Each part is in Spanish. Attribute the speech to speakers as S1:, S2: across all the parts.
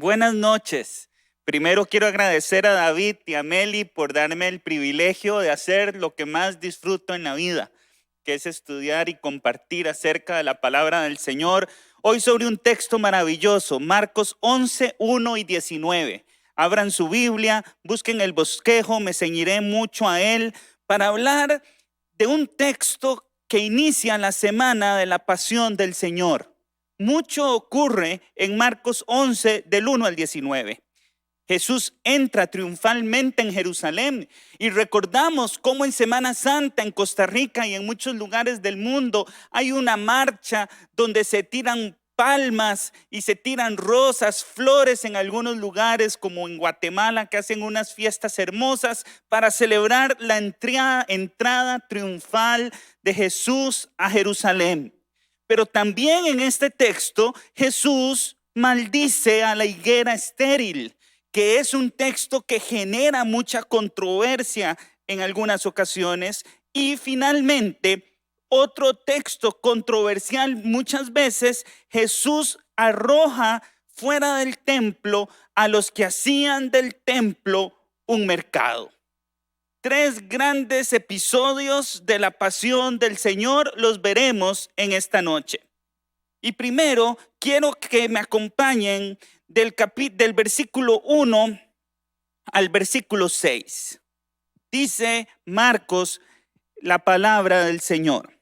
S1: Buenas noches. Primero quiero agradecer a David y a Meli por darme el privilegio de hacer lo que más disfruto en la vida, que es estudiar y compartir acerca de la palabra del Señor. Hoy sobre un texto maravilloso, Marcos 11, 1 y 19. Abran su Biblia, busquen el bosquejo, me ceñiré mucho a él para hablar de un texto que inicia la semana de la pasión del Señor. Mucho ocurre en Marcos 11, del 1 al 19. Jesús entra triunfalmente en Jerusalén y recordamos cómo en Semana Santa en Costa Rica y en muchos lugares del mundo hay una marcha donde se tiran palmas y se tiran rosas, flores en algunos lugares como en Guatemala, que hacen unas fiestas hermosas para celebrar la entrada triunfal de Jesús a Jerusalén. Pero también en este texto Jesús maldice a la higuera estéril, que es un texto que genera mucha controversia en algunas ocasiones. Y finalmente, otro texto controversial muchas veces, Jesús arroja fuera del templo a los que hacían del templo un mercado. 3 grandes episodios de la pasión del Señor los veremos en esta noche. Y primero quiero que me acompañen del versículo 1 al versículo 6. Dice Marcos la palabra del Señor.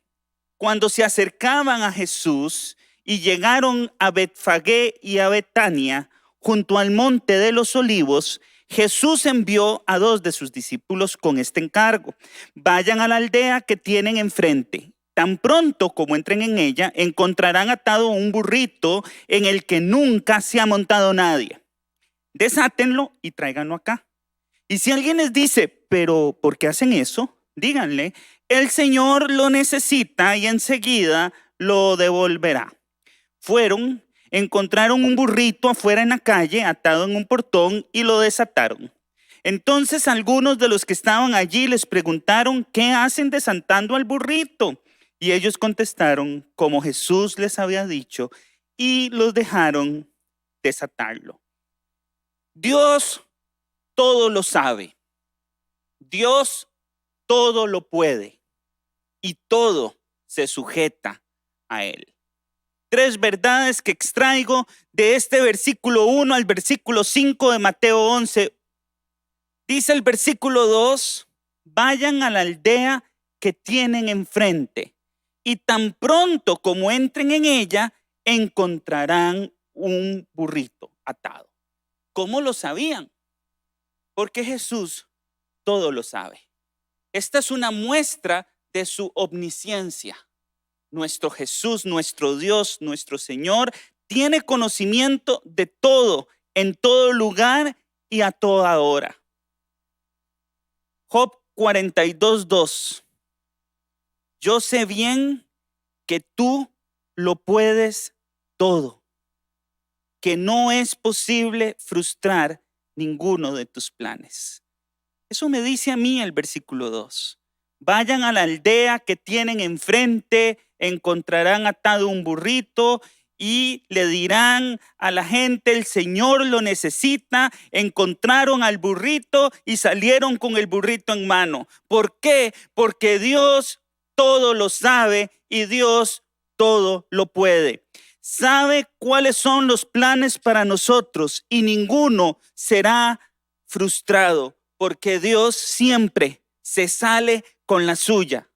S1: Cuando se acercaban a Jesús y llegaron a Betfagé y a Betania, junto al monte de los Olivos, Jesús envió a 2 de sus discípulos con este encargo: vayan a la aldea que tienen enfrente. Tan pronto como entren en ella, encontrarán atado un burrito en el que nunca se ha montado nadie. Desátenlo y tráiganlo acá. Y si alguien les dice, ¿pero por qué hacen eso? Díganle, el Señor lo necesita y enseguida lo devolverá. Fueron, encontraron un burrito afuera en la calle, atado en un portón, y lo desataron. Entonces algunos de los que estaban allí les preguntaron, ¿qué hacen desatando al burrito? Y ellos contestaron como Jesús les había dicho, y los dejaron desatarlo. Dios todo lo sabe. Dios todo lo puede. Y todo se sujeta a Él. 3 verdades que extraigo de este versículo 1 al versículo 5 de Mateo 11. Dice el versículo 2, vayan a la aldea que tienen enfrente. Y tan pronto como entren en ella, encontrarán un burrito atado. ¿Cómo lo sabían? Porque Jesús todo lo sabe. Esta es una muestra de su omnisciencia. Nuestro Jesús, nuestro Dios, nuestro Señor, tiene conocimiento de todo, en todo lugar y a toda hora. Job 42:2. Yo sé bien que tú lo puedes todo, que no es posible frustrar ninguno de tus planes. Eso me dice a mí el versículo 2. Vayan a la aldea que tienen enfrente, encontrarán atado un burrito y le dirán a la gente, el Señor lo necesita. Encontraron al burrito y salieron con el burrito en mano. ¿Por qué? Porque Dios todo lo sabe y Dios todo lo puede. Sabe cuáles son los planes para nosotros y ninguno será frustrado, porque Dios siempre se sale con la suya.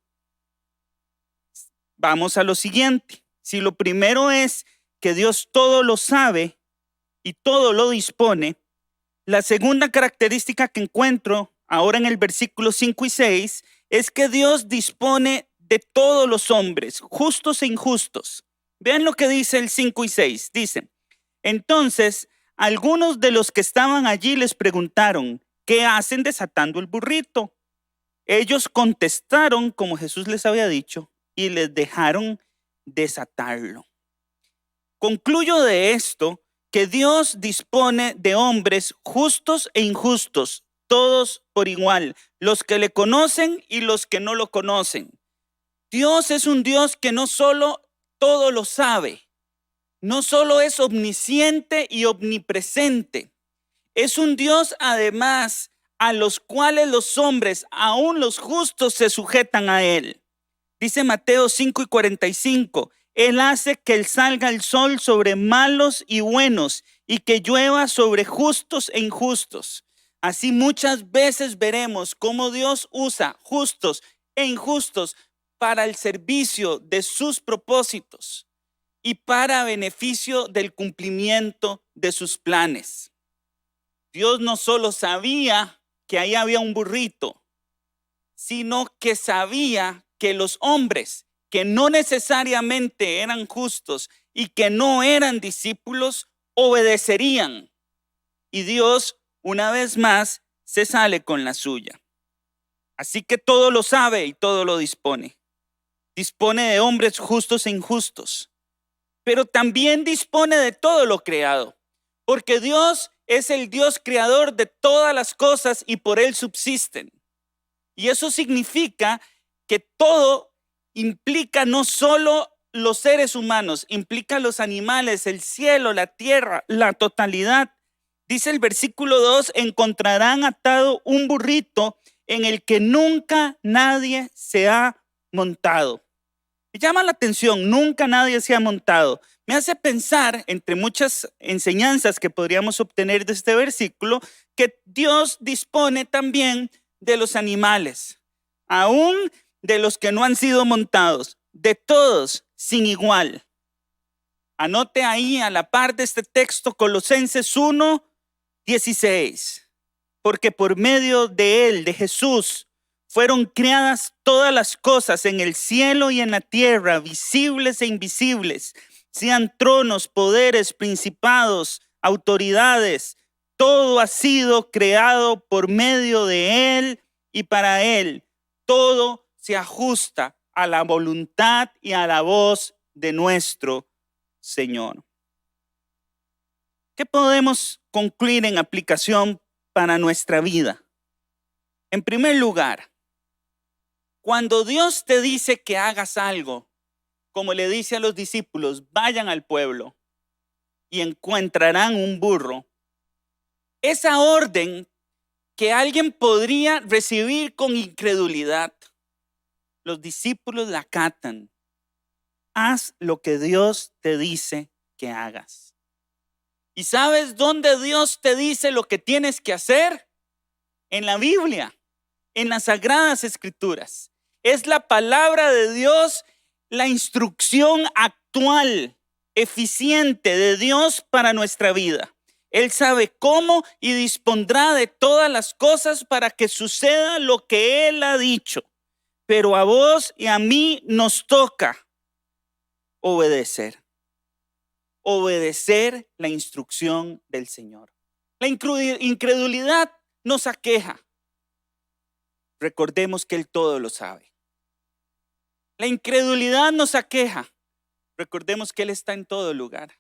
S1: Vamos a lo siguiente. Si lo primero es que Dios todo lo sabe y todo lo dispone, la segunda característica que encuentro ahora en el versículo 5 y 6 es que Dios dispone de todos los hombres, justos e injustos. Vean lo que dice el 5 y 6. Dice, entonces algunos de los que estaban allí les preguntaron, ¿qué hacen desatando el burrito? Ellos contestaron como Jesús les había dicho y les dejaron desatarlo. Concluyo de esto que Dios dispone de hombres justos e injustos, todos por igual, los que le conocen y los que no lo conocen. Dios es un Dios que no solo todo lo sabe, no solo es omnisciente y omnipresente, es un Dios además a los cuales los hombres, aún los justos, se sujetan a Él. Dice Mateo 5:45, Él hace que salga el sol sobre malos y buenos y que llueva sobre justos e injustos. Así muchas veces veremos cómo Dios usa justos e injustos para el servicio de sus propósitos y para beneficio del cumplimiento de sus planes. Dios no solo sabía que ahí había un burrito, sino que sabía que los hombres que no necesariamente eran justos y que no eran discípulos obedecerían. Y Dios, una vez más, se sale con la suya. Así que todo lo sabe y todo lo dispone. Dispone de hombres justos e injustos, pero también dispone de todo lo creado, porque Dios es el Dios creador de todas las cosas y por Él subsisten. Y eso significa que todo implica no solo los seres humanos, implica los animales, el cielo, la tierra, la totalidad. Dice el versículo 2, encontrarán atado un burrito en el que nunca nadie se ha montado. Me llama la atención, nunca nadie se ha montado. Me hace pensar, entre muchas enseñanzas que podríamos obtener de este versículo, que Dios dispone también de los animales, aún de los que no han sido montados, de todos sin igual. Anote ahí a la par de este texto Colosenses 1:16, porque por medio de Él, de Jesús, fueron creadas todas las cosas en el cielo y en la tierra, visibles e invisibles, sean tronos, poderes, principados, autoridades. Todo ha sido creado por medio de Él y para Él. Todo se ajusta a la voluntad y a la voz de nuestro Señor. ¿Qué podemos concluir en aplicación para nuestra vida? En primer lugar, cuando Dios te dice que hagas algo, como le dice a los discípulos, vayan al pueblo y encontrarán un burro, esa orden que alguien podría recibir con incredulidad, los discípulos la acatan. Haz lo que Dios te dice que hagas. ¿Y sabes dónde Dios te dice lo que tienes que hacer? En la Biblia, en las Sagradas Escrituras. Es la palabra de Dios, la instrucción actual, eficiente de Dios para nuestra vida. Él sabe cómo y dispondrá de todas las cosas para que suceda lo que Él ha dicho. Pero a vos y a mí nos toca obedecer. Obedecer la instrucción del Señor. La incredulidad nos aqueja. Recordemos que Él todo lo sabe. La incredulidad nos aqueja. Recordemos que Él está en todo lugar.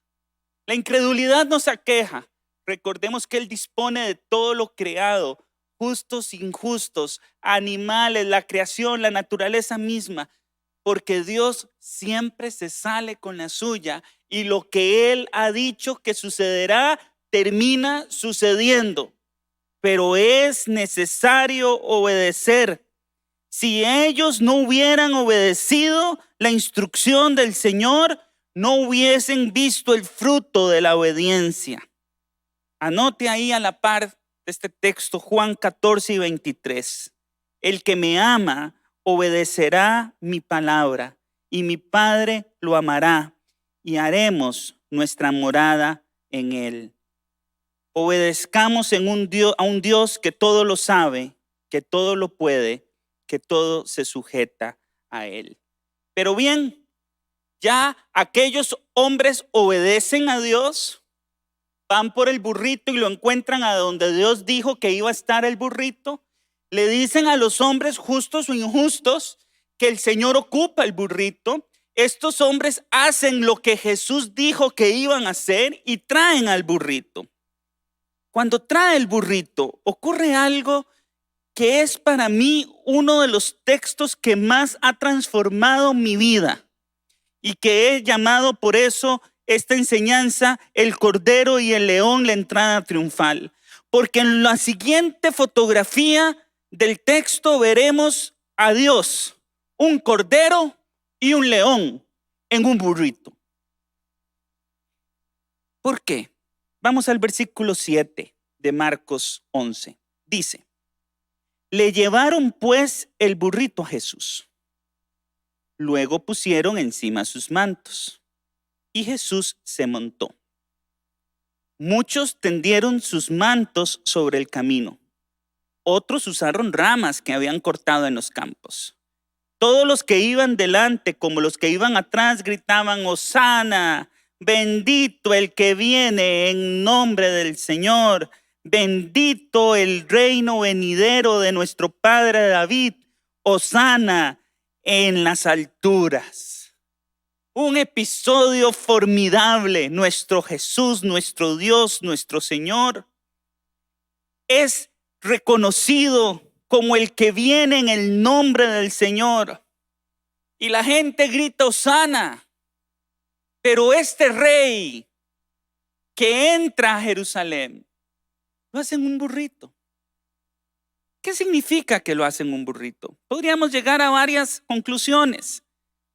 S1: La incredulidad nos aqueja. Recordemos que Él dispone de todo lo creado, justos, injustos, animales, la creación, la naturaleza misma, porque Dios siempre se sale con la suya y lo que Él ha dicho que sucederá, termina sucediendo. Pero es necesario obedecer. Si ellos no hubieran obedecido la instrucción del Señor, no hubiesen visto el fruto de la obediencia. Anote ahí a la par de este texto Juan 14:23. El que me ama obedecerá mi palabra y mi Padre lo amará y haremos nuestra morada en él. Obedezcamos a un Dios que todo lo sabe, que todo lo puede, que todo se sujeta a Él. Pero bien, ya aquellos hombres obedecen a Dios, van por el burrito y lo encuentran a donde Dios dijo que iba a estar el burrito. Le dicen a los hombres justos o injustos que el Señor ocupa el burrito. Estos hombres hacen lo que Jesús dijo que iban a hacer y traen al burrito. Cuando trae el burrito, ocurre algo que es para mí uno de los textos que más ha transformado mi vida y que he llamado por eso esta enseñanza, el cordero y el león, la entrada triunfal. Porque en la siguiente fotografía del texto veremos a Dios, un cordero y un león en un burrito. ¿Por qué? Vamos al versículo 7 de Marcos 11. Dice, le llevaron pues el burrito a Jesús. Luego pusieron encima sus mantos y Jesús se montó. Muchos tendieron sus mantos sobre el camino. Otros usaron ramas que habían cortado en los campos. Todos los que iban delante como los que iban atrás gritaban, Hosana, bendito el que viene en nombre del Señor, bendito el reino venidero de nuestro padre David, Hosana en las alturas. Un episodio formidable. Nuestro Jesús, nuestro Dios, nuestro Señor es reconocido como el que viene en el nombre del Señor. Y la gente grita Hosana. Pero este rey que entra a Jerusalén, lo hace en un burrito. ¿Qué significa que lo hace en un burrito? Podríamos llegar a varias conclusiones,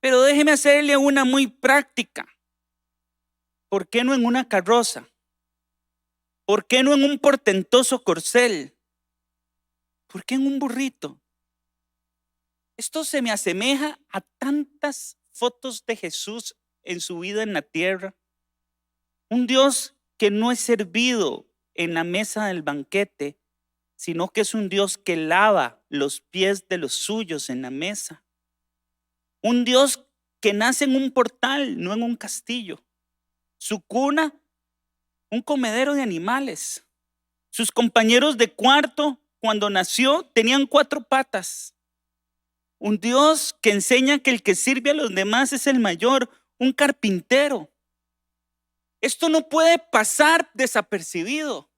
S1: pero déjeme hacerle una muy práctica. ¿Por qué no en una carroza? ¿Por qué no en un portentoso corcel? ¿Por qué en un burrito? Esto se me asemeja a tantas fotos de Jesús en su vida en la tierra. Un Dios que no es servido en la mesa del banquete, sino que es un Dios que lava los pies de los suyos en la mesa. Un Dios que nace en un portal, no en un castillo. Su cuna, un comedero de animales. Sus compañeros de cuarto, cuando nació, tenían 4 patas. Un Dios que enseña que el que sirve a los demás es el mayor, un carpintero. Esto no puede pasar desapercibido,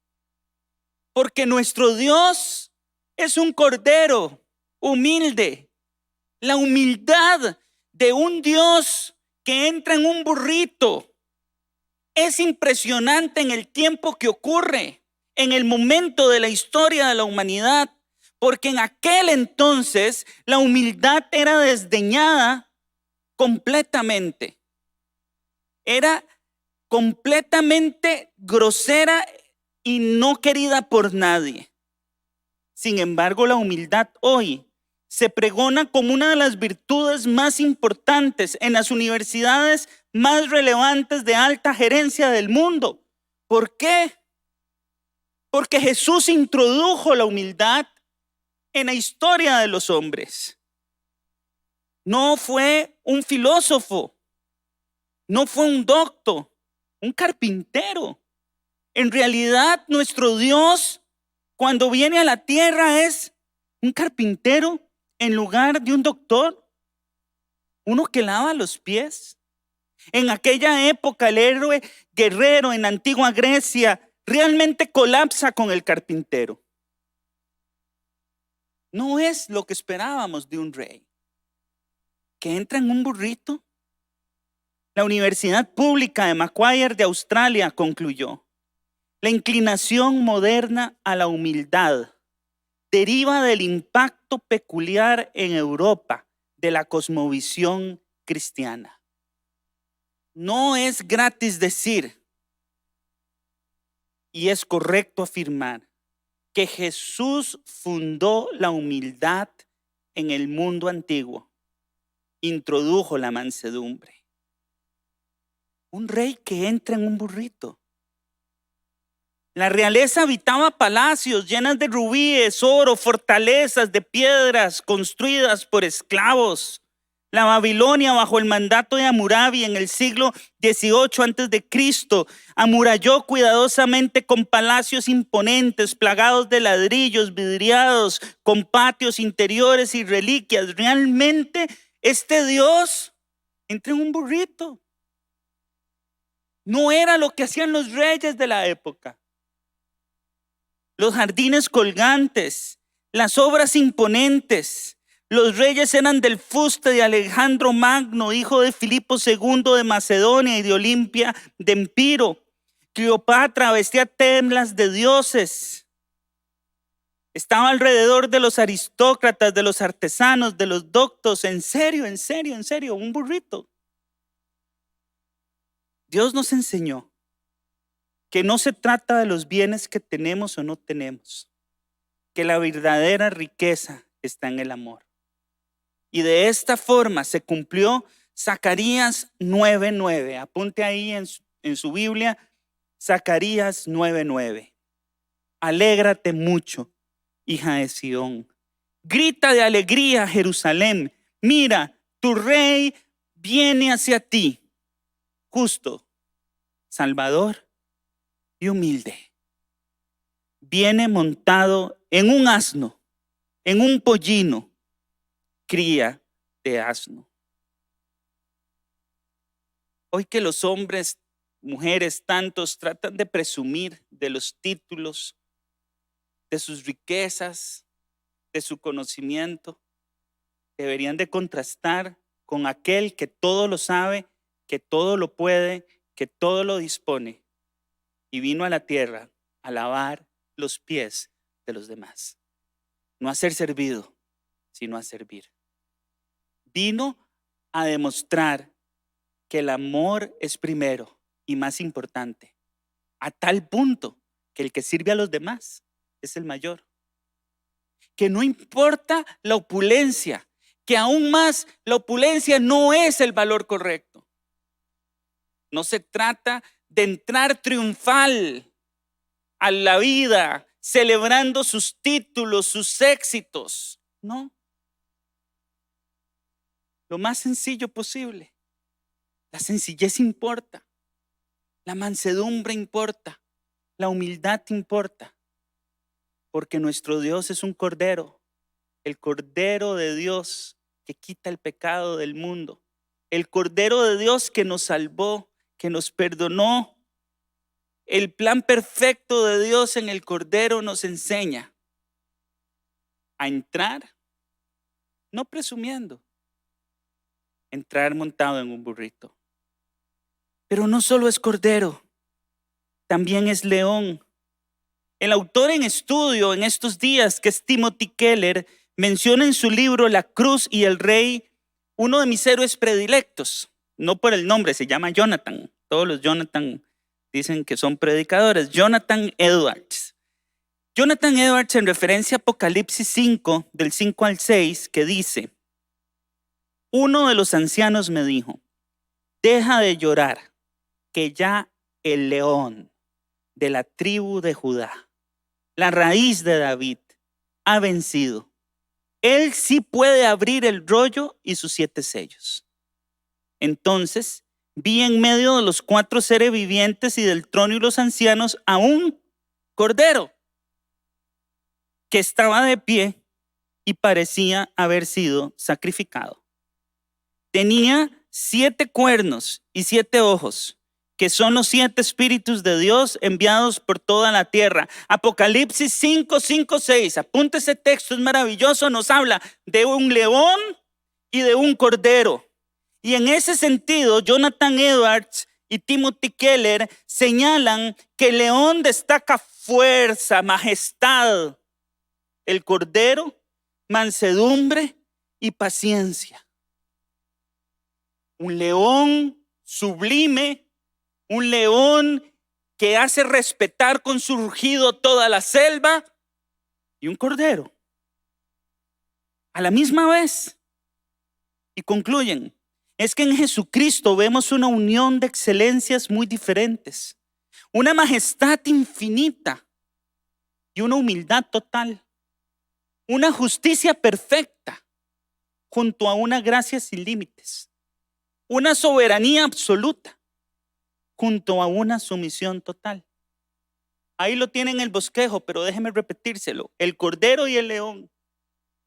S1: porque nuestro Dios es un cordero humilde. La humildad de un Dios que entra en un burrito es impresionante en el tiempo que ocurre, en el momento de la historia de la humanidad, porque en aquel entonces la humildad era desdeñada completamente. Era completamente grosera y no querida por nadie. Sin embargo, la humildad hoy se pregona como una de las virtudes más importantes en las universidades más relevantes de alta gerencia del mundo. ¿Por qué? Porque Jesús introdujo la humildad en la historia de los hombres. No fue un filósofo, no fue un doctor, un carpintero. En realidad, nuestro Dios, cuando viene a la tierra, es un carpintero en lugar de un doctor, uno que lava los pies. En aquella época, el héroe guerrero en la antigua Grecia realmente colapsa con el carpintero. No es lo que esperábamos de un rey que entra en un burrito. La Universidad Pública de Macquarie de Australia concluyó: la inclinación moderna a la humildad deriva del impacto peculiar en Europa de la cosmovisión cristiana. No es gratis decir, y es correcto afirmar, que Jesús fundó la humildad en el mundo antiguo, introdujo la mansedumbre. Un rey que entra en un burrito. La realeza habitaba palacios llenos de rubíes, oro, fortalezas de piedras construidas por esclavos. La Babilonia, bajo el mandato de Hammurabi en el siglo XVIII a.C., amuralló cuidadosamente con palacios imponentes, plagados de ladrillos vidriados, con patios interiores y reliquias. Realmente este Dios entra en un burrito. No era lo que hacían los reyes de la época. Los jardines colgantes, las obras imponentes, Los reyes eran del fuste de Alejandro Magno, hijo de Filipo II de Macedonia y de Olimpia de Empiro. Cleopatra vestía telas de dioses. Estaba alrededor de los aristócratas, de los artesanos, de los doctos. En serio, un burrito. Dios nos enseñó que no se trata de los bienes que tenemos o no tenemos, que la verdadera riqueza está en el amor. Y de esta forma se cumplió Zacarías 9:9. Apunte ahí en su Biblia, Zacarías 9:9. Alégrate mucho, hija de Sión. Grita de alegría, Jerusalén. Mira, tu rey viene hacia ti, justo, salvador y humilde. Viene montado en un asno, en un pollino, cría de asno. Hoy que los hombres, mujeres, tantos tratan de presumir de los títulos, de sus riquezas, de su conocimiento, deberían de contrastar con aquel que todo lo sabe, que todo lo puede, que todo lo dispone y vino a la tierra a lavar los pies de los demás. No a ser servido, sino a servir. Vino a demostrar que el amor es primero y más importante, a tal punto que el que sirve a los demás es el mayor. Que no importa la opulencia, que aún más la opulencia no es el valor correcto. No se trata de entrar triunfal a la vida, celebrando sus títulos, sus éxitos. No. Lo más sencillo posible. La sencillez importa. La mansedumbre importa. La humildad importa. Porque nuestro Dios es un cordero. El cordero de Dios que quita el pecado del mundo. El cordero de Dios que nos salvó, que nos perdonó. El plan perfecto de Dios en el cordero nos enseña a entrar, no presumiendo, entrar montado en un burrito. Pero no solo es cordero, también es león. El autor en estudio en estos días, que es Timothy Keller, menciona en su libro La Cruz y el Rey uno de mis héroes predilectos. No por el nombre, se llama Jonathan. Todos los Jonathan dicen que son predicadores. Jonathan Edwards. Jonathan Edwards, en referencia a Apocalipsis 5, del 5 al 6, que dice: uno de los ancianos me dijo, deja de llorar, que ya el león de la tribu de Judá, la raíz de David, ha vencido. Él sí puede abrir el rollo y sus 7 sellos. Entonces vi en medio de los 4 seres vivientes y del trono y los ancianos a un cordero que estaba de pie y parecía haber sido sacrificado. Tenía 7 cuernos y 7 ojos, que son los 7 espíritus de Dios enviados por toda la tierra. Apocalipsis 5, 5, 6. Apunte ese texto, es maravilloso. Nos habla de un león y de un cordero. Y en ese sentido, Jonathan Edwards y Timothy Keller señalan que el león destaca fuerza, majestad. El cordero, mansedumbre y paciencia. Un león sublime, un león que hace respetar con su rugido toda la selva, y un cordero a la misma vez. Y concluyen, es que en Jesucristo vemos una unión de excelencias muy diferentes, una majestad infinita y una humildad total, una justicia perfecta junto a una gracia sin límites, una soberanía absoluta junto a una sumisión total. Ahí lo tienen en el bosquejo, pero déjeme repetírselo. El cordero y el león,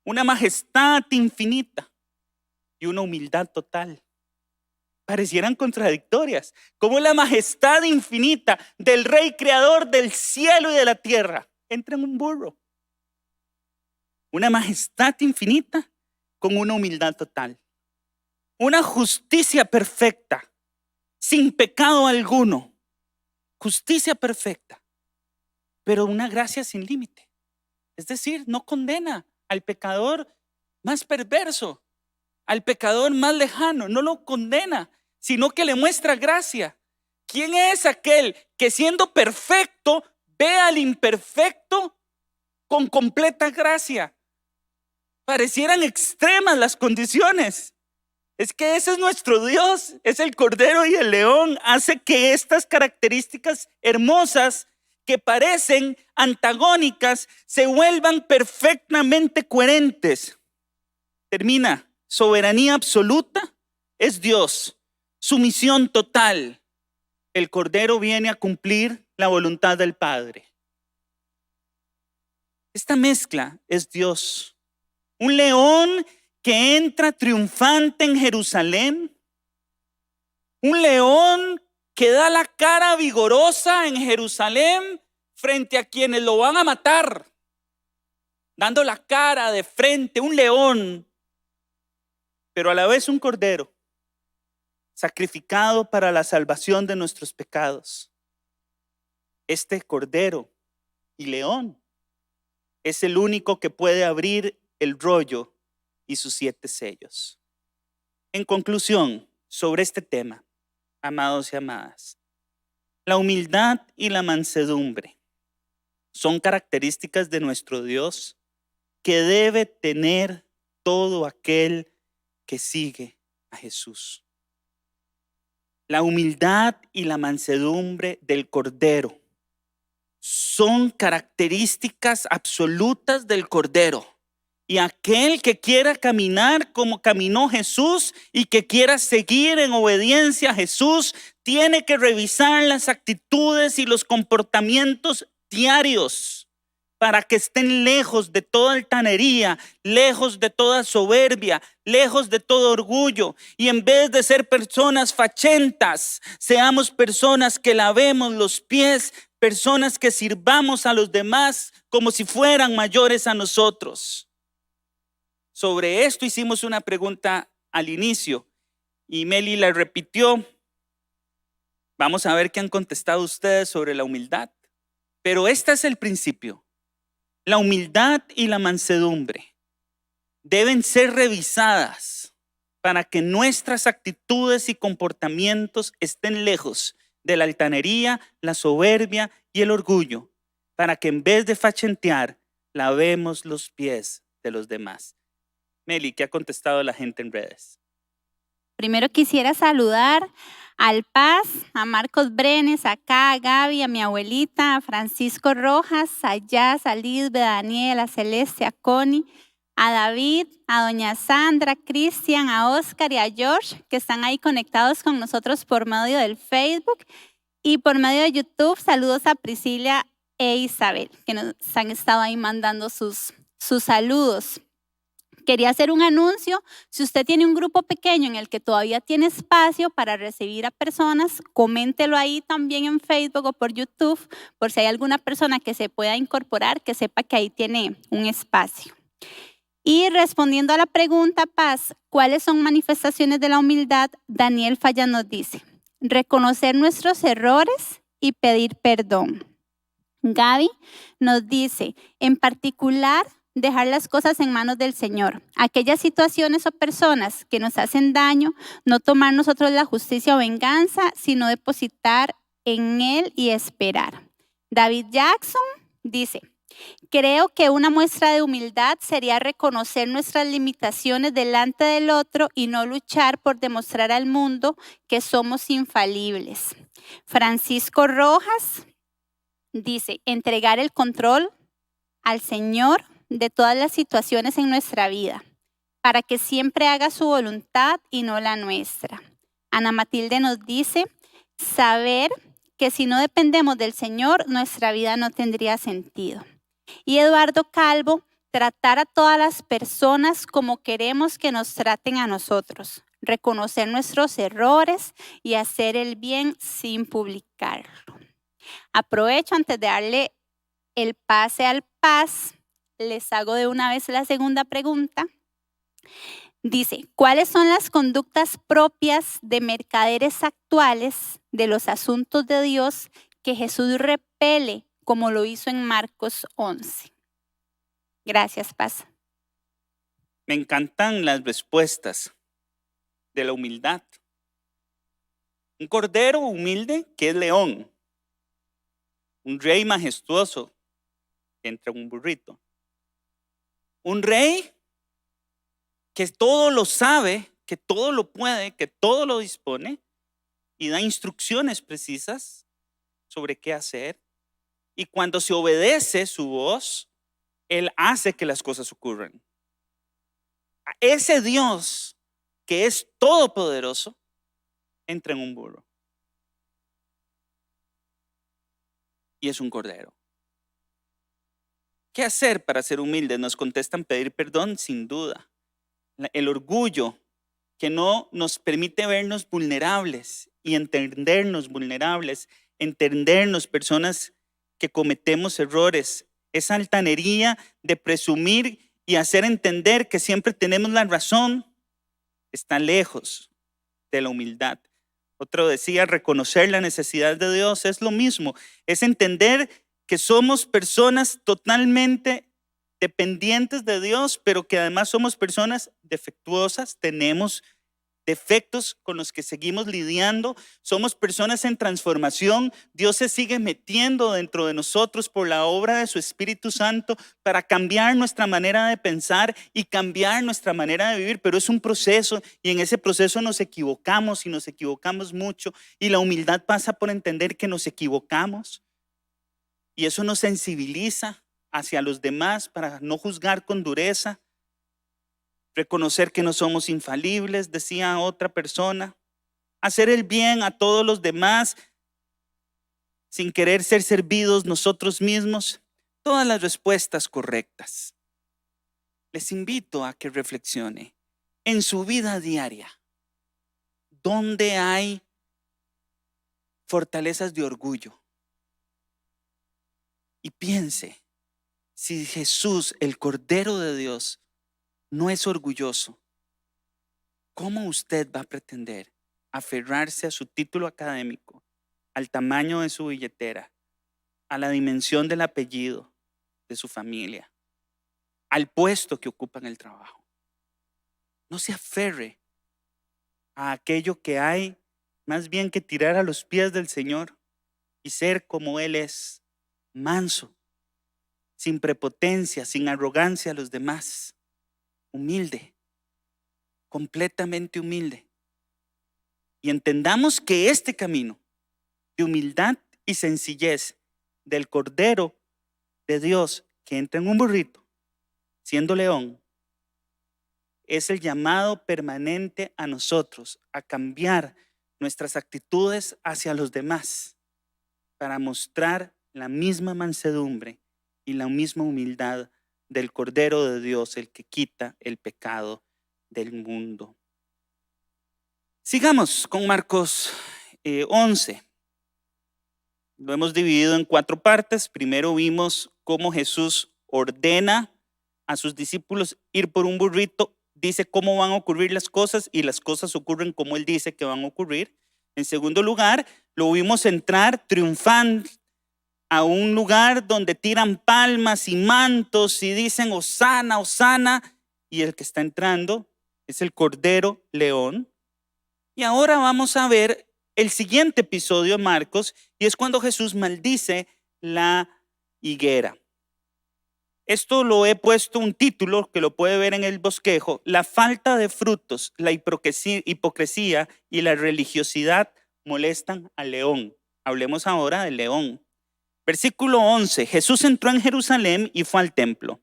S1: una majestad infinita y una humildad total. Parecieran contradictorias. Como la majestad infinita del Rey Creador del cielo y de la tierra entra en un burro. Una majestad infinita con una humildad total. Una justicia perfecta, sin pecado alguno. Justicia perfecta, pero una gracia sin límite. Es decir, no condena al pecador más perverso, al pecador más lejano, no lo condena, sino que le muestra gracia. ¿Quién es aquel que siendo perfecto ve al imperfecto con completa gracia? Parecieran extremas las condiciones. Es que ese es nuestro Dios, es el Cordero y el León. Hace que estas características hermosas que parecen antagónicas se vuelvan perfectamente coherentes. Termina. Soberanía absoluta es Dios. Sumisión total. El Cordero viene a cumplir la voluntad del Padre. Esta mezcla es Dios. Un león que entra triunfante en Jerusalén. Un león que da la cara vigorosa en Jerusalén frente a quienes lo van a matar. Dando la cara de frente, un león, pero a la vez un cordero, sacrificado para la salvación de nuestros pecados. Este cordero y león es el único que puede abrir el rollo y sus 7 sellos. En conclusión, sobre este tema, amados y amadas, la humildad y la mansedumbre son características de nuestro Dios que debe tener todo aquel que sigue a Jesús. La humildad y la mansedumbre del Cordero son características absolutas del Cordero. Y aquel que quiera caminar como caminó Jesús y que quiera seguir en obediencia a Jesús, tiene que revisar las actitudes y los comportamientos diarios para que estén lejos de toda altanería, lejos de toda soberbia, lejos de todo orgullo. Y en vez de ser personas fachentas, seamos personas que lavemos los pies, personas que sirvamos a los demás como si fueran mayores a nosotros. Sobre esto hicimos una pregunta al inicio y Meli la repitió. Vamos a ver qué han contestado ustedes sobre la humildad. Pero este es el principio. La humildad y la mansedumbre deben ser revisadas para que nuestras actitudes y comportamientos estén lejos de la altanería, la soberbia y el orgullo, para que en vez de fachentear, lavemos los pies de los demás. Meli, ¿qué ha contestado la gente en redes?
S2: Primero quisiera saludar al Paz, a Marcos Brenes, acá, a Gaby, a mi abuelita, a Francisco Rojas, a Jazz, a Lisbeth, a Daniel, a Celeste, a Connie, a David, a doña Sandra, a Cristian, a Oscar y a George, que están ahí conectados con nosotros por medio del Facebook y por medio de YouTube. Saludos a Priscila e Isabel, que nos han estado ahí mandando sus saludos. Quería hacer un anuncio. Si usted tiene un grupo pequeño en el que todavía tiene espacio para recibir a personas, coméntelo ahí también en Facebook o por YouTube, por si hay alguna persona que se pueda incorporar, que sepa que ahí tiene un espacio. Y respondiendo a la pregunta, Paz, ¿cuáles son manifestaciones de la humildad? Daniel Falla nos dice, reconocer nuestros errores y pedir perdón. Gaby nos dice, en particular, dejar las cosas en manos del Señor. Aquellas situaciones o personas que nos hacen daño, no tomar nosotros la justicia o venganza, sino depositar en Él y esperar. David Jackson dice, creo que una muestra de humildad sería reconocer nuestras limitaciones delante del otro y no luchar por demostrar al mundo que somos infalibles. Francisco Rojas dice, entregar el control al Señor de todas las situaciones en nuestra vida, para que siempre haga su voluntad y no la nuestra. Ana Matilde nos dice, saber que si no dependemos del Señor, nuestra vida no tendría sentido. Y Eduardo Calvo, tratar a todas las personas como queremos que nos traten a nosotros, reconocer nuestros errores y hacer el bien sin publicarlo. Aprovecho antes de darle el pase al Paz, les hago de una vez la segunda pregunta. Dice, ¿cuáles son las conductas propias de mercaderes actuales de los asuntos de Dios que Jesús repele como lo hizo en Marcos 11? Gracias, Paz.
S1: Me encantan las respuestas de la humildad. Un cordero humilde que es león. Un rey majestuoso que entra en un burrito. Un rey que todo lo sabe, que todo lo puede, que todo lo dispone y da instrucciones precisas sobre qué hacer. Y cuando se obedece su voz, Él hace que las cosas ocurran. A ese Dios que es todopoderoso entra en un burro. Y es un cordero. ¿Qué hacer para ser humildes? Nos contestan pedir perdón, sin duda. El orgullo que no nos permite vernos vulnerables y entendernos vulnerables, entendernos personas que cometemos errores. Esa altanería de presumir y hacer entender que siempre tenemos la razón está lejos de la humildad. Otro decía, reconocer la necesidad de Dios es lo mismo, es entender que somos personas totalmente dependientes de Dios, pero que además somos personas defectuosas, tenemos defectos con los que seguimos lidiando, somos personas en transformación, Dios se sigue metiendo dentro de nosotros por la obra de su Espíritu Santo para cambiar nuestra manera de pensar y cambiar nuestra manera de vivir, pero es un proceso y en ese proceso nos equivocamos y nos equivocamos mucho y la humildad pasa por entender que nos equivocamos y eso nos sensibiliza hacia los demás para no juzgar con dureza. Reconocer que no somos infalibles, decía otra persona. Hacer el bien a todos los demás sin querer ser servidos nosotros mismos. Todas las respuestas correctas. Les invito a que reflexione en su vida diaria. ¿Dónde hay fortalezas de orgullo? Y piense, si Jesús, el Cordero de Dios, no es orgulloso, ¿cómo usted va a pretender aferrarse a su título académico, al tamaño de su billetera, a la dimensión del apellido de su familia, al puesto que ocupa en el trabajo? No se aferre a aquello que hay, más bien que tirar a los pies del Señor y ser como Él es, manso, sin prepotencia, sin arrogancia a los demás. Humilde, completamente humilde. Y entendamos que este camino de humildad y sencillez del Cordero de Dios que entra en un burrito, siendo león, es el llamado permanente a nosotros a cambiar nuestras actitudes hacia los demás para mostrar la misma mansedumbre y la misma humildad del Cordero de Dios, el que quita el pecado del mundo. Sigamos con Marcos 11. Lo hemos dividido en 4 partes. Primero vimos cómo Jesús ordena a sus discípulos ir por un burrito, dice cómo van a ocurrir las cosas y las cosas ocurren como Él dice que van a ocurrir. En segundo lugar, lo vimos entrar triunfante a un lugar donde tiran palmas y mantos y dicen Hosana, Hosana, y el que está entrando es el Cordero León. Y ahora vamos a ver el siguiente episodio de Marcos y es cuando Jesús maldice la higuera. Esto lo he puesto un título que lo puede ver en el bosquejo: la falta de frutos, la hipocresía y la religiosidad molestan al león. Hablemos ahora del león. Versículo 11, Jesús entró en Jerusalén y fue al templo.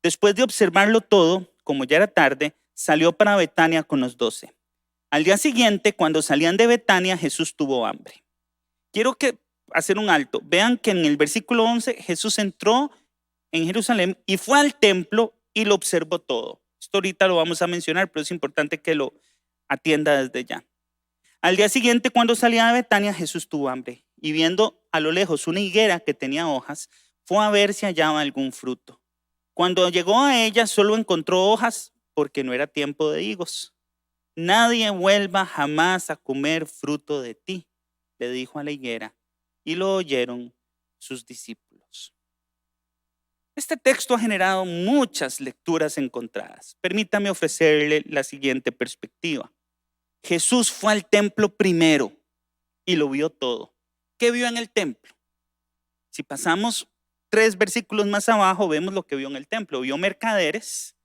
S1: Después de observarlo todo, como ya era tarde, salió para Betania con los 12. Al día siguiente, cuando salían de Betania, Jesús tuvo hambre. Quiero hacer un alto. Vean que en el versículo 11, Jesús entró en Jerusalén y fue al templo y lo observó todo. Esto ahorita lo vamos a mencionar, pero es importante que lo atienda desde ya. Al día siguiente, cuando salía de Betania, Jesús tuvo hambre y viendo a lo lejos una higuera que tenía hojas, fue a ver si hallaba algún fruto. Cuando llegó a ella, solo encontró hojas, porque no era tiempo de higos. Nadie vuelva jamás a comer fruto de ti, le dijo a la higuera, y lo oyeron sus discípulos. Este texto ha generado muchas lecturas encontradas. Permítame ofrecerle la siguiente perspectiva. Jesús fue al templo primero y lo vio todo. ¿Qué vio en el templo? Si pasamos 3 versículos más abajo, vemos lo que vio en el templo. Vio mercaderes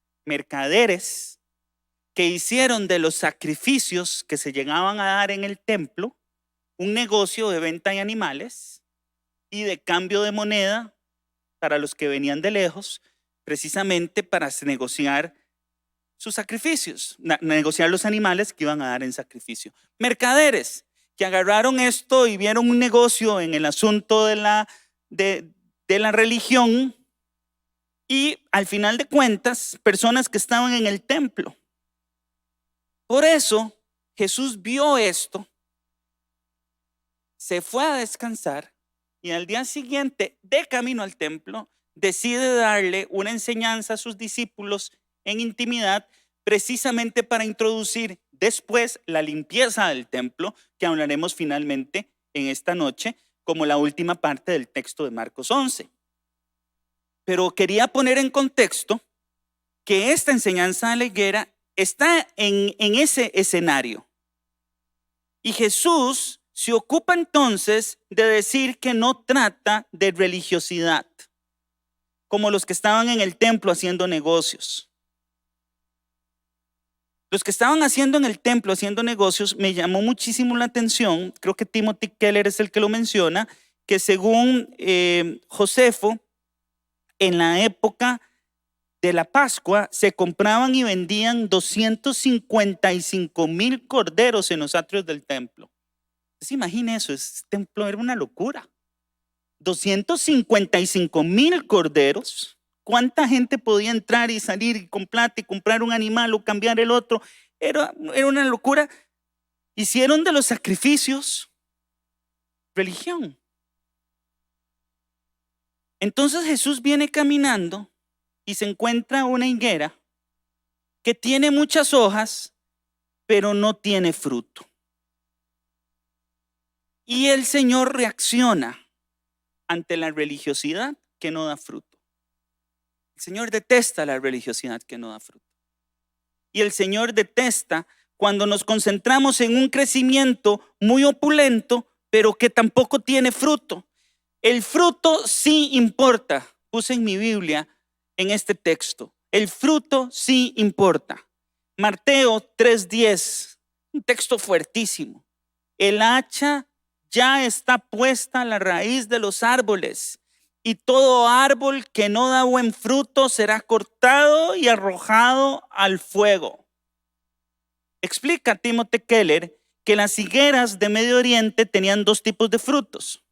S1: que hicieron de los sacrificios que se llegaban a dar en el templo un negocio de venta de animales y de cambio de moneda para los que venían de lejos, precisamente para negociar sus sacrificios, negociar los animales que iban a dar en sacrificio. Mercaderes que agarraron esto y vieron un negocio en el asunto de la religión, y al final de cuentas, personas que estaban en el templo. Por eso Jesús vio esto, se fue a descansar y al día siguiente, de camino al templo, decide darle una enseñanza a sus discípulos en intimidad, precisamente para introducir después la limpieza del templo, que hablaremos finalmente en esta noche, como la última parte del texto de Marcos 11. Pero quería poner en contexto que esta enseñanza de la higuera está en ese escenario. Y Jesús se ocupa entonces de decir que no trata de religiosidad, como los que estaban en el templo haciendo negocios. Los que estaban haciendo en el templo, haciendo negocios, me llamó muchísimo la atención, creo que Timothy Keller es el que lo menciona, que según Josefo, en la época de la Pascua se compraban y vendían 255,000 corderos en los atrios del templo. Entonces, imagine eso, ese templo era una locura. 255,000 corderos. ¿Cuánta gente podía entrar y salir con plata y comprar un animal o cambiar el otro? Era una locura. Hicieron de los sacrificios religión. Entonces Jesús viene caminando y se encuentra una higuera que tiene muchas hojas, pero no tiene fruto. Y el Señor reacciona ante la religiosidad que no da fruto. El Señor detesta la religiosidad que no da fruto. Y el Señor detesta cuando nos concentramos en un crecimiento muy opulento, pero que tampoco tiene fruto. El fruto sí importa. Puse en mi Biblia en este texto. El fruto sí importa. Mateo 3:10, un texto fuertísimo. El hacha ya está puesta a la raíz de los árboles, y todo árbol que no da buen fruto será cortado y arrojado al fuego. Explica Timothy Keller que las higueras de Medio Oriente tenían 2 tipos de frutos.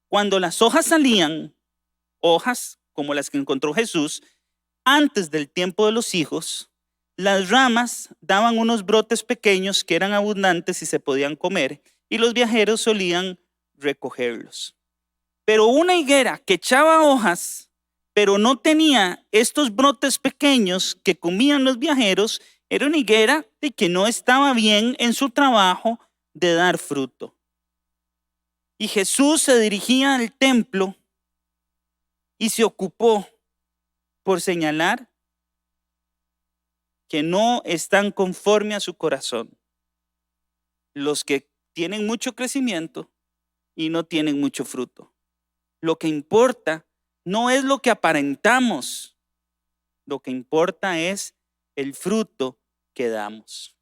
S1: Cuando las hojas salían, hojas como las que encontró Jesús, antes del tiempo de los higos, las ramas daban unos brotes pequeños que eran abundantes y se podían comer, y los viajeros solían recogerlos. Pero una higuera que echaba hojas, pero no tenía estos brotes pequeños que comían los viajeros, era una higuera de que no estaba bien en su trabajo de dar fruto. Y Jesús se dirigía al templo y se ocupó por señalar que no están conforme a su corazón los que tienen mucho crecimiento y no tienen mucho fruto. Lo que importa no es lo que aparentamos, lo que importa es el fruto que damos.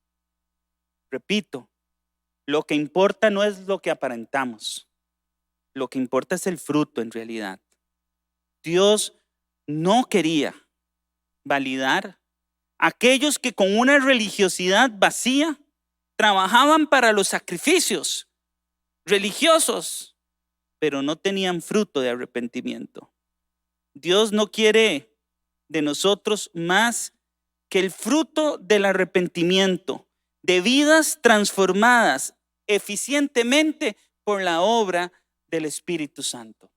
S1: Repito, lo que importa no es lo que aparentamos, lo que importa es el fruto en realidad. Dios no quería validar a aquellos que con una religiosidad vacía trabajaban para los sacrificios religiosos, pero no tenían fruto de arrepentimiento. Dios no quiere de nosotros más que el fruto del arrepentimiento, de vidas transformadas eficientemente por la obra del Espíritu Santo.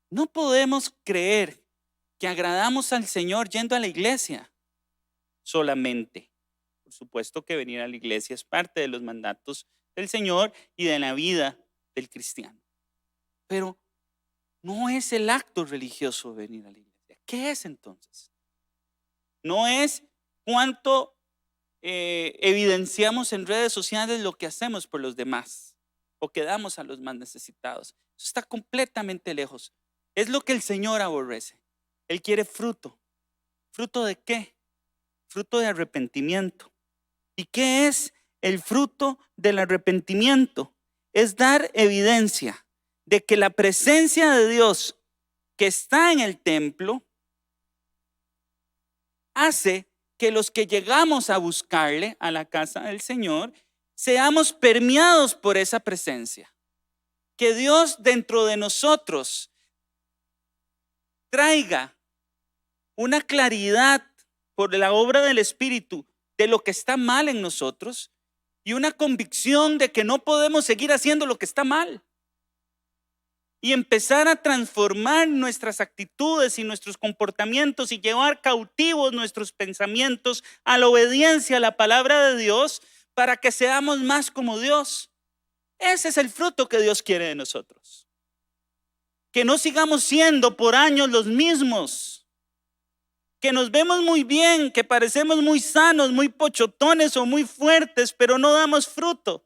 S1: No podemos creer que agradamos al Señor yendo a la iglesia. solamente. Por supuesto que venir a la iglesia es parte de los mandatos del Señor y de la vida del cristiano. Pero no es el acto religioso venir a la iglesia. ¿Qué es entonces? No es cuánto evidenciamos en redes sociales lo que hacemos por los demás o que damos a los más necesitados. Eso está completamente lejos. Es lo que el Señor aborrece. Él quiere fruto. ¿Fruto de qué? Fruto de arrepentimiento. ¿Y qué es el fruto del arrepentimiento? Es dar evidencia de que la presencia de Dios que está en el templo hace que los que llegamos a buscarle a la casa del Señor seamos permeados por esa presencia. Que Dios dentro de nosotros traiga una claridad por la obra del Espíritu de lo que está mal en nosotros y una convicción de que no podemos seguir haciendo lo que está mal. Y empezar a transformar nuestras actitudes y nuestros comportamientos y llevar cautivos nuestros pensamientos a la obediencia a la palabra de Dios para que seamos más como Dios. Ese es el fruto que Dios quiere de nosotros. Que no sigamos siendo por años los mismos. Que nos vemos muy bien, que parecemos muy sanos, muy pochotones o muy fuertes, pero no damos fruto.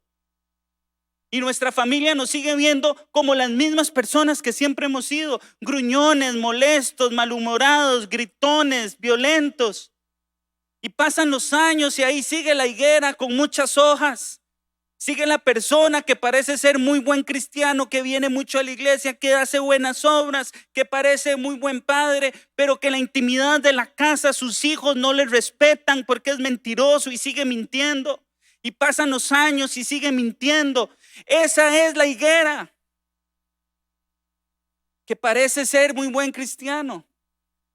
S1: Y nuestra familia nos sigue viendo como las mismas personas que siempre hemos sido, gruñones, molestos, malhumorados, gritones, violentos. Y pasan los años y ahí sigue la higuera con muchas hojas. Sigue la persona que parece ser muy buen cristiano, que viene mucho a la iglesia, que hace buenas obras, que parece muy buen padre, pero que en la intimidad de la casa sus hijos no le respetan porque es mentiroso y sigue mintiendo. Y pasan los años y sigue mintiendo. Esa es la higuera que parece ser muy buen cristiano,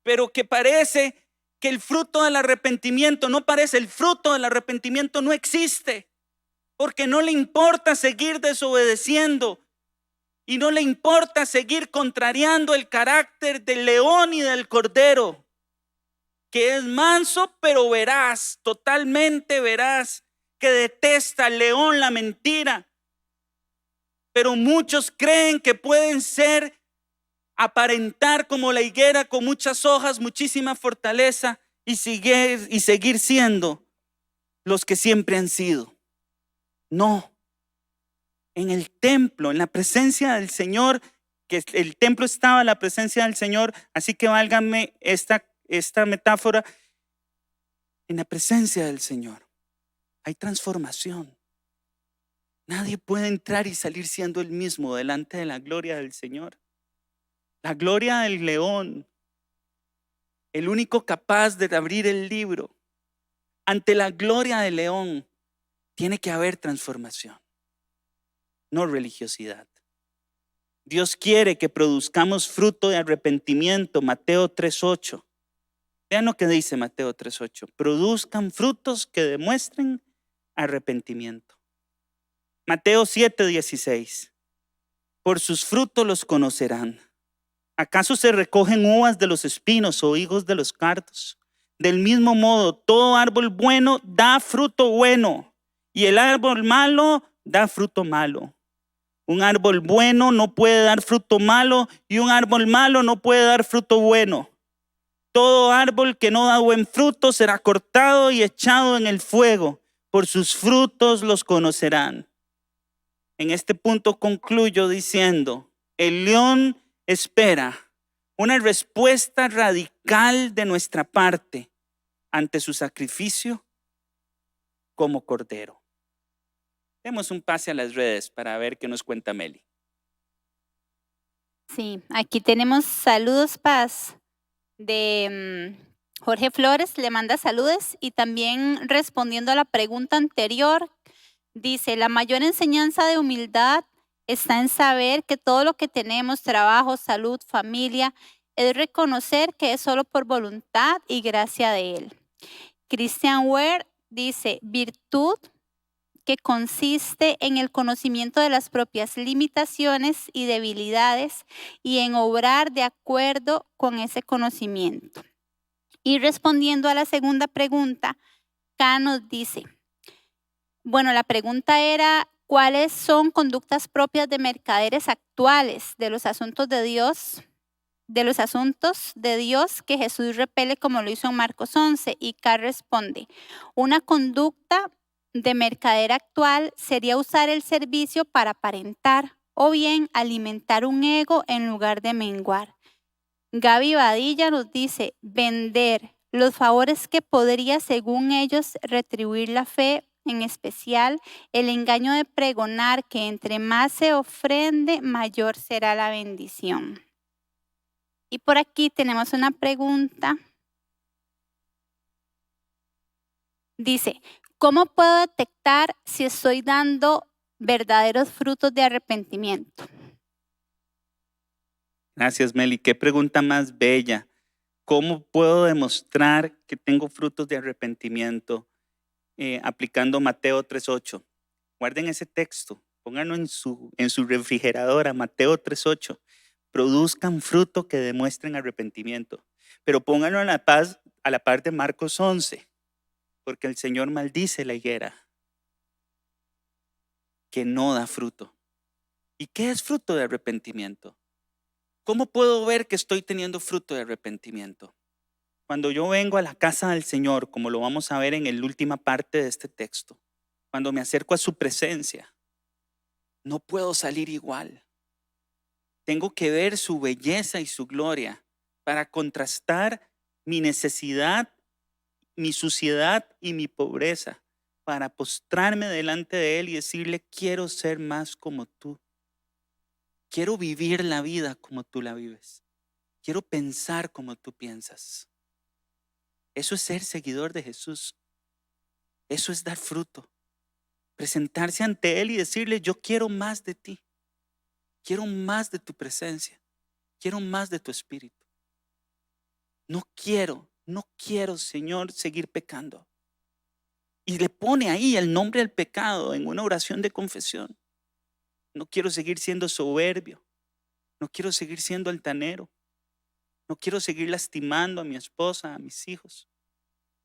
S1: pero que parece que el fruto del arrepentimiento no parece, el fruto del arrepentimiento no existe, porque no le importa seguir desobedeciendo y no le importa seguir contrariando el carácter del león y del cordero, que es manso pero veraz, totalmente veraz, que detesta al león la mentira. Pero muchos creen que pueden ser, aparentar como la higuera con muchas hojas, muchísima fortaleza y seguir siendo los que siempre han sido. No. En el templo, en la presencia del Señor, que el templo estaba en la presencia del Señor, así que válgame esta metáfora, en la presencia del Señor hay transformación. Nadie puede entrar y salir siendo el mismo delante de la gloria del Señor. La gloria del león, el único capaz de abrir el libro. Ante la gloria del león tiene que haber transformación, no religiosidad. Dios quiere que produzcamos fruto de arrepentimiento. Mateo 3:8. Vean lo que dice Mateo 3:8. Produzcan frutos que demuestren arrepentimiento. Mateo 7:16. Por sus frutos los conocerán. ¿Acaso se recogen uvas de los espinos o higos de los cardos? Del mismo modo, todo árbol bueno da fruto bueno, y el árbol malo da fruto malo. Un árbol bueno no puede dar fruto malo, y un árbol malo no puede dar fruto bueno. Todo árbol que no da buen fruto será cortado y echado en el fuego. Por sus frutos los conocerán. En este punto concluyo diciendo, el león espera una respuesta radical de nuestra parte ante su sacrificio como cordero. Demos un pase a las redes para ver qué nos cuenta Meli.
S2: Sí, aquí tenemos saludos, Paz, de Jorge Flores, le manda saludos y también respondiendo a la pregunta anterior, dice, la mayor enseñanza de humildad está en saber que todo lo que tenemos, trabajo, salud, familia, es reconocer que es solo por voluntad y gracia de Él. Christian Ware dice, virtud que consiste en el conocimiento de las propias limitaciones y debilidades y en obrar de acuerdo con ese conocimiento. Y respondiendo a la segunda pregunta, K nos dice, bueno, la pregunta era, ¿cuáles son conductas propias de mercaderes actuales de los asuntos de Dios? De los asuntos de Dios que Jesús repele como lo hizo en Marcos 11. Y K responde, una conducta de mercader actual sería usar el servicio para aparentar o bien alimentar un ego en lugar de menguar. Gaby Badilla nos dice, vender los favores que podría, según ellos, retribuir la fe, en especial el engaño de pregonar que entre más se ofrende, mayor será la bendición. Y por aquí tenemos una pregunta. Dice, ¿cómo puedo detectar si estoy dando verdaderos frutos de arrepentimiento?
S1: Gracias, Meli. Qué pregunta más bella. ¿Cómo puedo demostrar que tengo frutos de arrepentimiento? Aplicando Mateo 3:8. Guarden ese texto, pónganlo en su refrigeradora, Mateo 3:8. Produzcan fruto que demuestren arrepentimiento. Pero pónganlo a la par de Marcos 11, porque el Señor maldice la higuera que no da fruto. ¿Y qué es fruto de arrepentimiento? ¿Cómo puedo ver que estoy teniendo fruto de arrepentimiento? Cuando yo vengo a la casa del Señor, como lo vamos a ver en la última parte de este texto, cuando me acerco a su presencia, no puedo salir igual. Tengo que ver su belleza y su gloria para contrastar mi necesidad, mi suciedad y mi pobreza, para postrarme delante de Él y decirle, quiero ser más como tú. Quiero vivir la vida como tú la vives. Quiero pensar como tú piensas. Eso es ser seguidor de Jesús. Eso es dar fruto. Presentarse ante Él y decirle, yo quiero más de ti. Quiero más de tu presencia. Quiero más de tu espíritu. No quiero, Señor, seguir pecando. Y le pone ahí el nombre al pecado en una oración de confesión. No quiero seguir siendo soberbio. No quiero seguir siendo altanero. No quiero seguir lastimando a mi esposa, a mis hijos.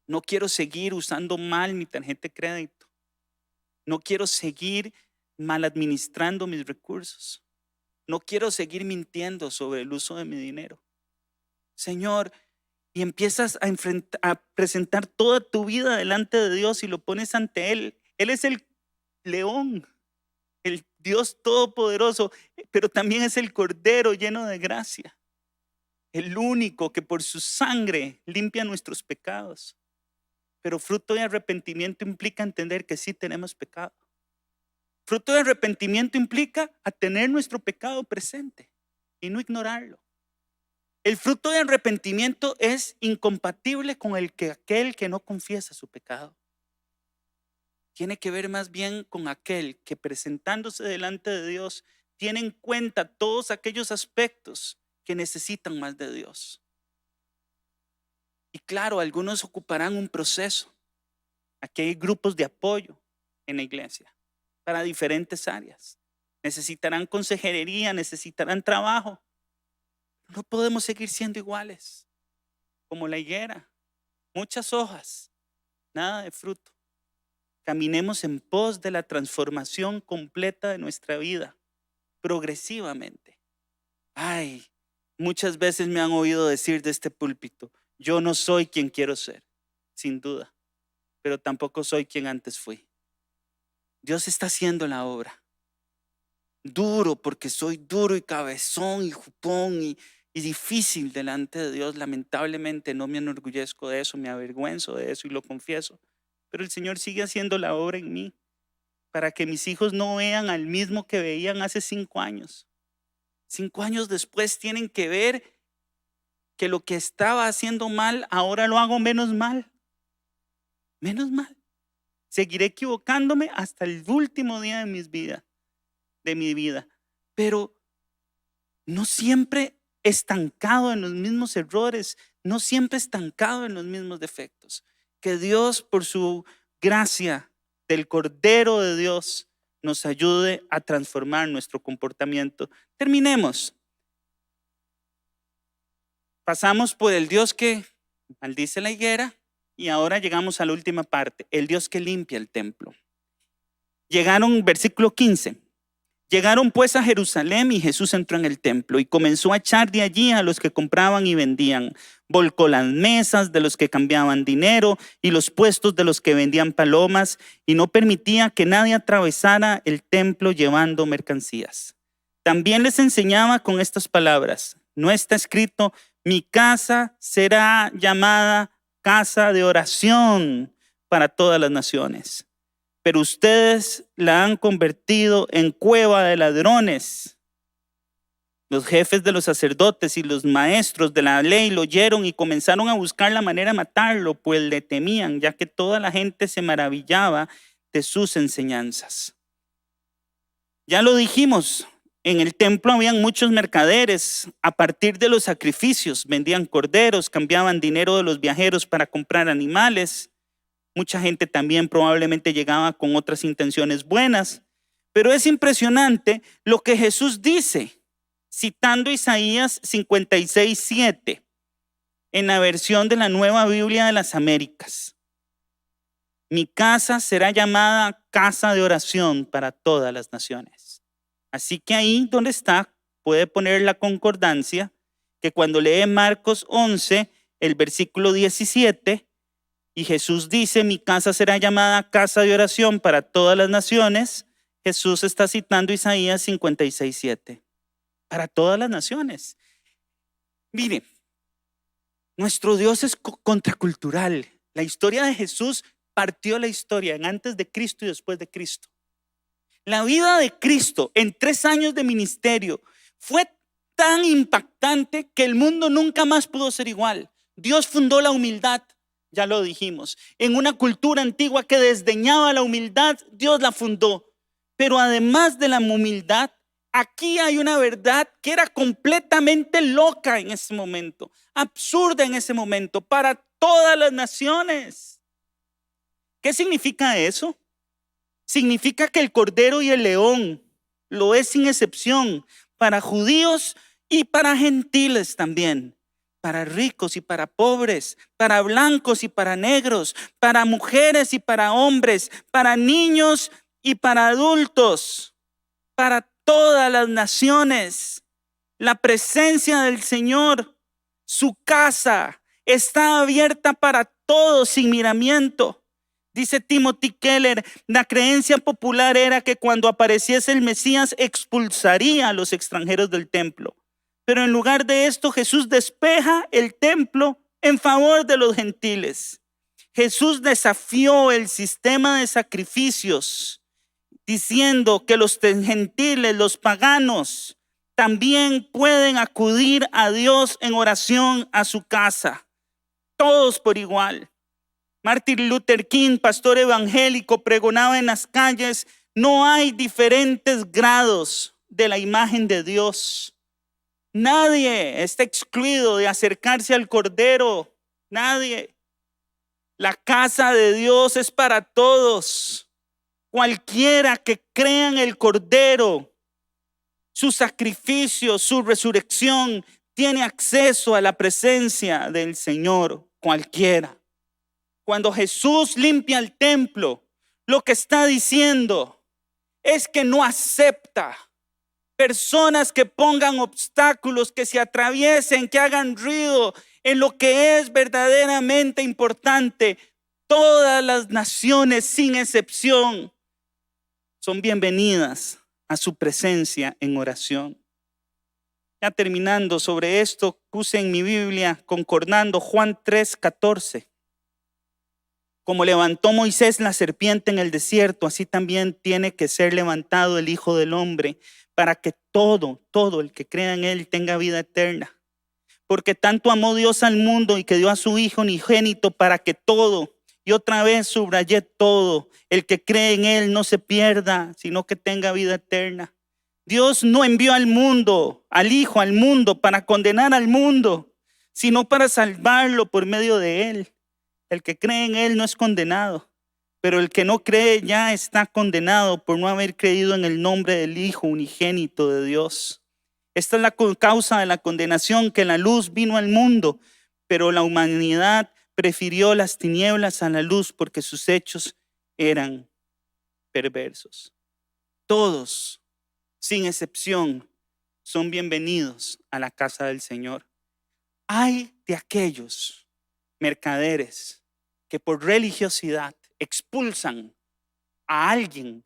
S1: No quiero seguir usando mal mi tarjeta de crédito. No quiero seguir mal administrando mis recursos. No quiero seguir mintiendo sobre el uso de mi dinero. Señor, y empiezas a presentar toda tu vida delante de Dios y lo pones ante Él. Él es el león, el Dios todopoderoso, pero también es el Cordero lleno de gracia. El único que por su sangre limpia nuestros pecados. Pero fruto de arrepentimiento implica entender que sí tenemos pecado. Fruto de arrepentimiento implica a tener nuestro pecado presente y no ignorarlo. El fruto de arrepentimiento es incompatible con aquel que no confiesa su pecado. Tiene que ver más bien con aquel que presentándose delante de Dios tiene en cuenta todos aquellos aspectos que necesitan más de Dios. Y claro, algunos ocuparán un proceso. Aquí hay grupos de apoyo en la iglesia para diferentes áreas. Necesitarán consejería, necesitarán trabajo. No podemos seguir siendo iguales, como la higuera. Muchas hojas, nada de fruto. Caminemos en pos de la transformación completa de nuestra vida, progresivamente. Ay, muchas veces me han oído decir de este púlpito, yo no soy quien quiero ser, sin duda, pero tampoco soy quien antes fui. Dios está haciendo la obra. Duro porque soy duro y cabezón y jupón y difícil delante de Dios. Lamentablemente no me enorgullezco de eso, me avergüenzo de eso y lo confieso. Pero el Señor sigue haciendo la obra en mí para que mis hijos no vean al mismo que veían hace 5 años. 5 años después tienen que ver que lo que estaba haciendo mal, ahora lo hago menos mal. Menos mal. Seguiré equivocándome hasta el último día de mi vida, pero no siempre estancado en los mismos errores, no siempre estancado en los mismos defectos. Que Dios, por su gracia del Cordero de Dios, nos ayude a transformar nuestro comportamiento. Terminemos. Pasamos por el Dios que maldice la higuera y ahora llegamos a la última parte, el Dios que limpia el templo. Llegaron, versículo 15. Llegaron pues a Jerusalén y Jesús entró en el templo y comenzó a echar de allí a los que compraban y vendían. Volcó las mesas de los que cambiaban dinero y los puestos de los que vendían palomas y no permitía que nadie atravesara el templo llevando mercancías. También les enseñaba con estas palabras: no está escrito, mi casa será llamada casa de oración para todas las naciones, pero ustedes la han convertido en cueva de ladrones. Los jefes de los sacerdotes y los maestros de la ley lo oyeron y comenzaron a buscar la manera de matarlo, pues le temían, ya que toda la gente se maravillaba de sus enseñanzas. Ya lo dijimos, en el templo habían muchos mercaderes. A partir de los sacrificios vendían corderos, cambiaban dinero de los viajeros para comprar animales. Mucha gente también probablemente llegaba con otras intenciones buenas, pero es impresionante lo que Jesús dice, citando Isaías 56:7 en la versión de la Nueva Biblia de las Américas. Mi casa será llamada casa de oración para todas las naciones. Así que ahí donde está puede poner la concordancia que cuando lee Marcos 11, el versículo 17, y Jesús dice, mi casa será llamada casa de oración para todas las naciones, Jesús está citando Isaías 56:7. Para todas las naciones. Mire, nuestro Dios es contracultural. La historia de Jesús partió la historia en antes de Cristo y después de Cristo. La vida de Cristo en 3 años de ministerio fue tan impactante que el mundo nunca más pudo ser igual. Dios fundó la humildad. Ya lo dijimos, en una cultura antigua que desdeñaba la humildad, Dios la fundó. Pero además de la humildad, aquí hay una verdad que era completamente loca en ese momento, absurda en ese momento, para todas las naciones. ¿Qué significa eso? Significa que el cordero y el león lo es sin excepción para judíos y para gentiles también. Para ricos y para pobres, para blancos y para negros, para mujeres y para hombres, para niños y para adultos, para todas las naciones. La presencia del Señor, su casa, está abierta para todos sin miramiento. Dice Timothy Keller, la creencia popular era que cuando apareciese el Mesías expulsaría a los extranjeros del templo. Pero en lugar de esto, Jesús despeja el templo en favor de los gentiles. Jesús desafió el sistema de sacrificios, diciendo que los gentiles, los paganos, también pueden acudir a Dios en oración a su casa. Todos por igual. Martin Luther King, pastor evangélico, pregonaba en las calles, no hay diferentes grados de la imagen de Dios. Nadie está excluido de acercarse al Cordero. Nadie. La casa de Dios es para todos. Cualquiera que crea en el Cordero, su sacrificio, su resurrección, tiene acceso a la presencia del Señor. Cualquiera. Cuando Jesús limpia el templo, lo que está diciendo es que no acepta personas que pongan obstáculos, que se atraviesen, que hagan ruido en lo que es verdaderamente importante. Todas las naciones, sin excepción, son bienvenidas a su presencia en oración. Ya terminando sobre esto, puse en mi Biblia, concordando, Juan 3:14. Como levantó Moisés la serpiente en el desierto, así también tiene que ser levantado el Hijo del Hombre, para que todo el que crea en él tenga vida eterna. Porque tanto amó Dios al mundo y que dio a su Hijo unigénito para que todo, y otra vez subrayé todo, el que cree en él no se pierda, sino que tenga vida eterna. Dios no envió al mundo, al Hijo al mundo para condenar al mundo, sino para salvarlo por medio de él. El que cree en él no es condenado, pero el que no cree ya está condenado por no haber creído en el nombre del Hijo unigénito de Dios. Esta es la causa de la condenación, que la luz vino al mundo, pero la humanidad prefirió las tinieblas a la luz porque sus hechos eran perversos. Todos, sin excepción, son bienvenidos a la casa del Señor. Hay de aquellos mercaderes que por religiosidad expulsan a alguien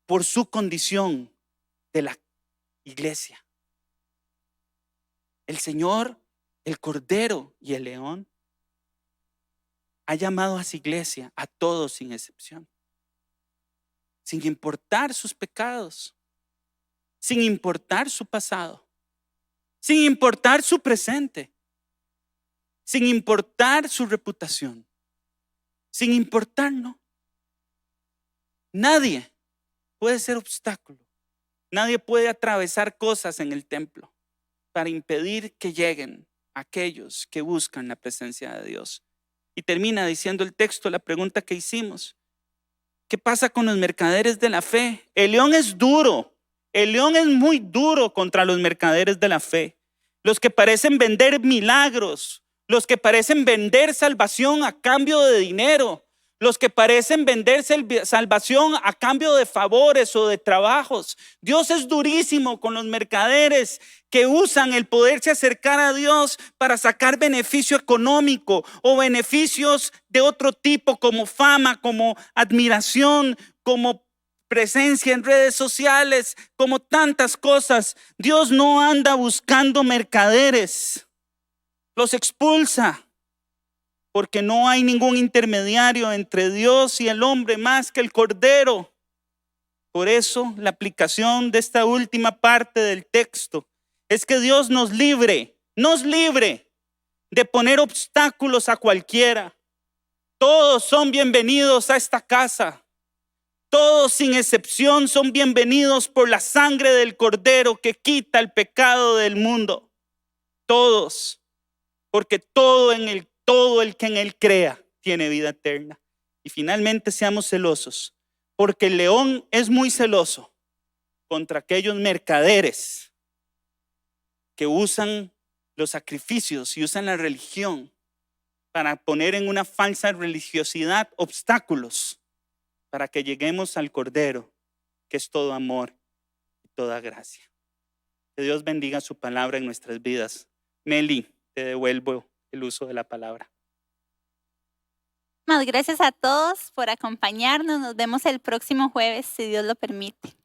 S1: por su condición de la iglesia. El Señor, el Cordero y el León ha llamado a su iglesia a todos sin excepción, sin importar sus pecados, sin importar su pasado, sin importar su presente, sin importar su reputación, sin importar, no. Nadie puede ser obstáculo. Nadie puede atravesar cosas en el templo para impedir que lleguen aquellos que buscan la presencia de Dios. Y termina diciendo el texto la pregunta que hicimos. ¿Qué pasa con los mercaderes de la fe? El león es duro. El león es muy duro contra los mercaderes de la fe. Los que parecen vender milagros, los que parecen vender salvación a cambio de dinero, los que parecen vender salvación a cambio de favores o de trabajos. Dios es durísimo con los mercaderes que usan el poderse acercar a Dios para sacar beneficio económico o beneficios de otro tipo, como fama, como admiración, como presencia en redes sociales, como tantas cosas. Dios no anda buscando mercaderes, los expulsa. Porque no hay ningún intermediario entre Dios y el hombre más que el Cordero. Por eso la aplicación de esta última parte del texto es que Dios nos libre de poner obstáculos a cualquiera. Todos son bienvenidos a esta casa. Todos sin excepción son bienvenidos por la sangre del Cordero que quita el pecado del mundo. Todos, porque todo el que en él crea tiene vida eterna. Y finalmente seamos celosos, porque el león es muy celoso contra aquellos mercaderes que usan los sacrificios y usan la religión para poner en una falsa religiosidad obstáculos para que lleguemos al Cordero, que es todo amor y toda gracia. Que Dios bendiga su palabra en nuestras vidas. Meli, te devuelvo el uso de la palabra.
S2: Muchas gracias a todos por acompañarnos. Nos vemos el próximo jueves, si Dios lo permite.